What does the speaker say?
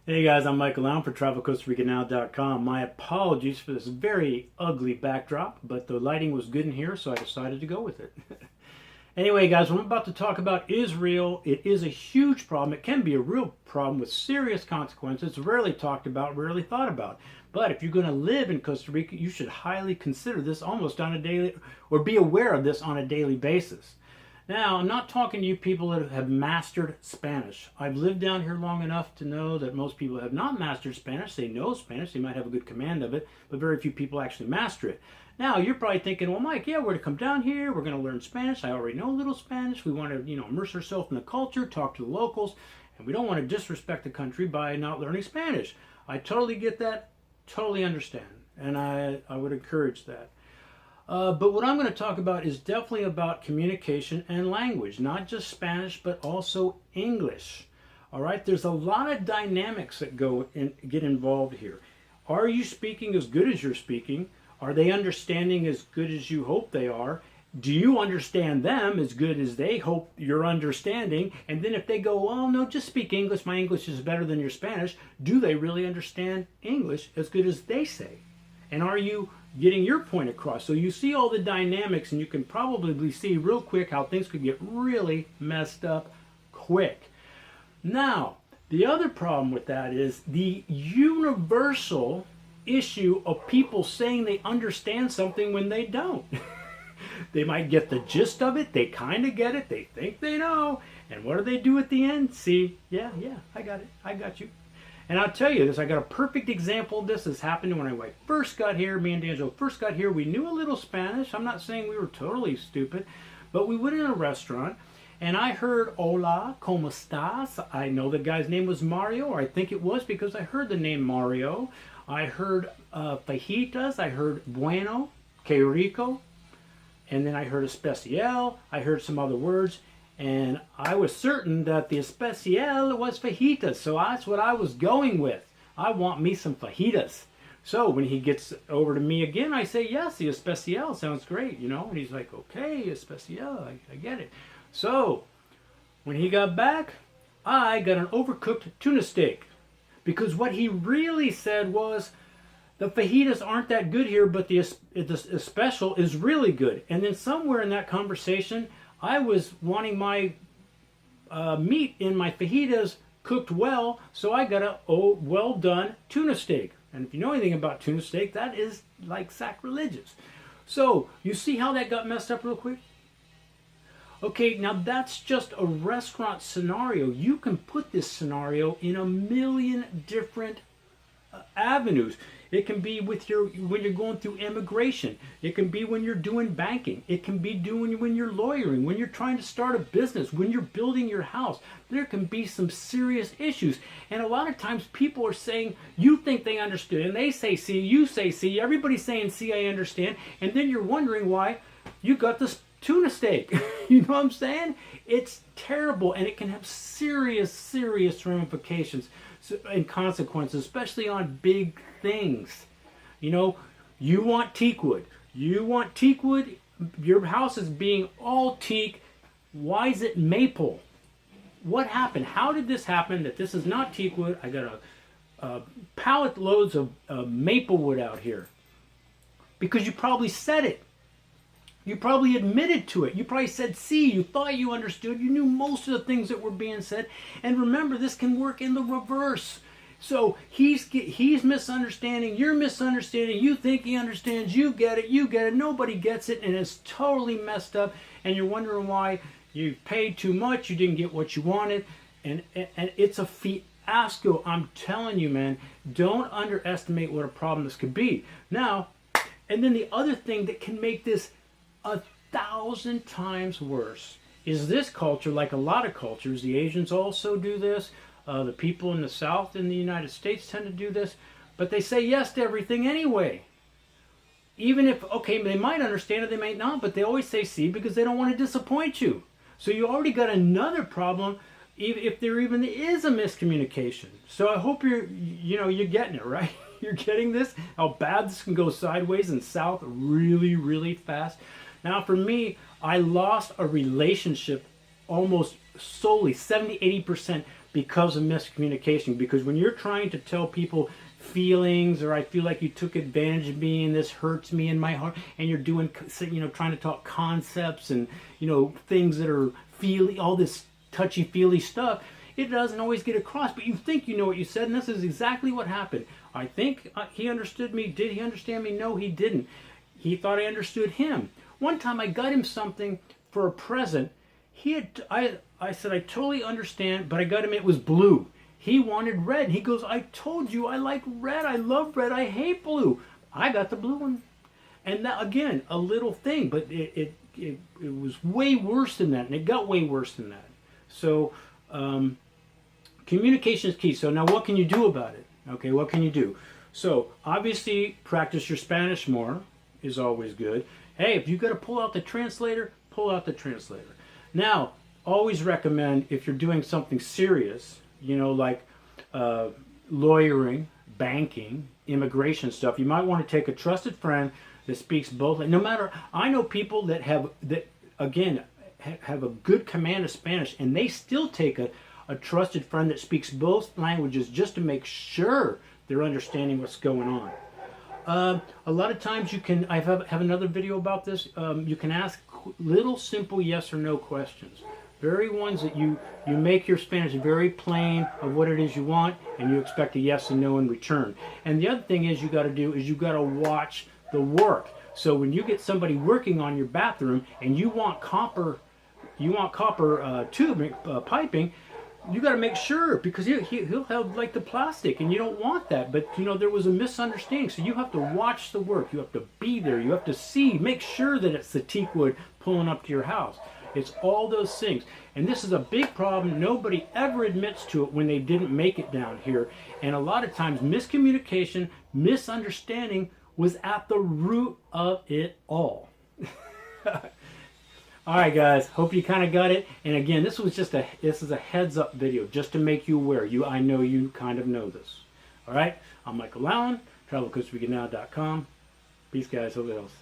Hey guys, I'm Michael Allen for TravelCostaRicaNow.com. My apologies for this very ugly backdrop, but the lighting was good in here, so I decided to go with it. Anyway, guys, what I'm about to talk about is real. It is a huge problem. It can be a real problem with serious consequences. Rarely talked about, rarely thought about. But if you're going to live in Costa Rica, you should highly consider this almost on a daily, or be aware of this on a daily basis. Now, I'm not talking to you people that have mastered Spanish. I've lived down here long enough to know that most people have not mastered Spanish. They know Spanish, they might have a good command of it, but very few people actually master it. Now, you're probably thinking, well, Mike, yeah, we're going to come down here, we're going to learn Spanish. I already know a little Spanish. We want to, immerse ourselves in the culture, talk to the locals, and we don't want to disrespect the country by not learning Spanish. I totally get that, totally understand, and I would encourage that. But what I'm going to talk about is definitely about communication and language, not just Spanish, but also English. All right, there's a lot of dynamics that get involved here. Are you speaking as good as you're speaking? Are they understanding as good as you hope they are? Do you understand them as good as they hope you're understanding? And then if they go, oh no, just speak English, my English is better than your Spanish, do they really understand English as good as they say? And are you getting your point across? So you see all the dynamics, and you can probably see real quick how things could get really messed up quick. Now, the other problem with that is the universal issue of people saying they understand something when they don't. They might get the gist of it, they kind of get it, they think they know, and what do they do at the end? See, yeah, I got it, I got you. And I'll tell you this, I got a perfect example of this. This happened when I first got here. Me and D'Angelo first got here. We knew a little Spanish. I'm not saying we were totally stupid, but we went in a restaurant, and I heard, hola, ¿cómo estás? I know the guy's name was Mario, or I think it was because I heard the name Mario. I heard fajitas. I heard bueno, que rico. And then I heard especial. I heard some other words. And I was certain that the especial was fajitas, so that's what I was going with. I want me some fajitas. So when he gets over to me again, I say, yes, the especial sounds great, And he's like, okay, especial, I get it. So when he got back, I got an overcooked tuna steak. Because what he really said was, the fajitas aren't that good here, but the special is really good. And then somewhere in that conversation, I was wanting my meat in my fajitas cooked well, so I got a well done tuna steak. And if you know anything about tuna steak, that is like sacrilegious. So you see how that got messed up real quick? Okay, now that's just a restaurant scenario. You can put this scenario in a million different avenues. It can be when you're going through immigration. It can be when you're doing banking. It can be when you're lawyering, when you're trying to start a business, when you're building your house. There can be some serious issues. And a lot of times people are saying, you think they understood, and they say C, you say C, everybody's saying C, I understand, and then you're wondering why you got this tuna steak. You know what I'm saying? It's terrible, and it can have serious ramifications and consequences, especially on big things. You want teak wood. You want teak wood. Your house is being all teak. Why is it maple? What happened? How did this happen that this is not teak wood? I got a pallet loads of maple wood out here. Because you probably said it. You probably admitted to it. You probably said C. You thought you understood. You knew most of the things that were being said. And remember, this can work in the reverse. So he's misunderstanding. You're misunderstanding. You think he understands. You get it. Nobody gets it. And it's totally messed up. And you're wondering why you paid too much. You didn't get what you wanted. And it's a fiasco. I'm telling you, man, don't underestimate what a problem this could be. Now, and then the other thing that can make this 1,000 times worse is this culture, like a lot of cultures. The Asians also do this. The people in the South in the United States tend to do this. But they say yes to everything anyway. Even if, okay, they might understand it, they might not, but they always say C because they don't want to disappoint you. So you already got another problem if there even is a miscommunication. So I hope you're getting it, right? You're getting this? How bad this can go sideways and south really fast. Now for me, I lost a relationship almost solely, 70-80%, because of miscommunication. Because when you're trying to tell people feelings, or I feel like you took advantage of me and this hurts me in my heart, and you're doing, trying to talk concepts and, things that are all this touchy-feely stuff, it doesn't always get across, but you think you know what you said, and this is exactly what happened. I think he understood me. Did he understand me? No, he didn't. He thought I understood him. One time I got him something for a present. I said, I totally understand, but I got him, it was blue. He wanted red. He goes, I told you I like red. I love red. I hate blue. I got the blue one. And that, again, a little thing, but it was way worse than that, and it got way worse than that. So communication is key. So now what can you do about it? Okay, what can you do? So obviously practice your Spanish more is always good. Hey, if you got to pull out the translator, pull out the translator. Now, always recommend, if you're doing something serious, like lawyering, banking, immigration stuff, you might want to take a trusted friend that speaks both. No matter, I know people that have a good command of Spanish, and they still take a trusted friend that speaks both languages just to make sure they're understanding what's going on. A lot of times you can, I have another video about this, you can ask little simple yes or no questions. Very ones that you make your Spanish very plain of what it is you want, and you expect a yes and no in return. And the other thing is you got to do is you got to watch the work. So when you get somebody working on your bathroom and you want copper tubing, piping, you got to make sure, because he'll have like the plastic, and you don't want that. But there was a misunderstanding, so you have to watch the work. You have to be there. You have to see, make sure that it's the teak wood pulling up to your house. It's all those things, and this is a big problem. Nobody ever admits to it when they didn't make it down here, and a lot of times miscommunication, misunderstanding was at the root of it all. All right, guys. Hope you kind of got it. And again, this is a heads up video just to make you aware. I know you kind of know this. All right. I'm Michael Allen, travelcoastarica.com. Peace, guys. Hope it helps.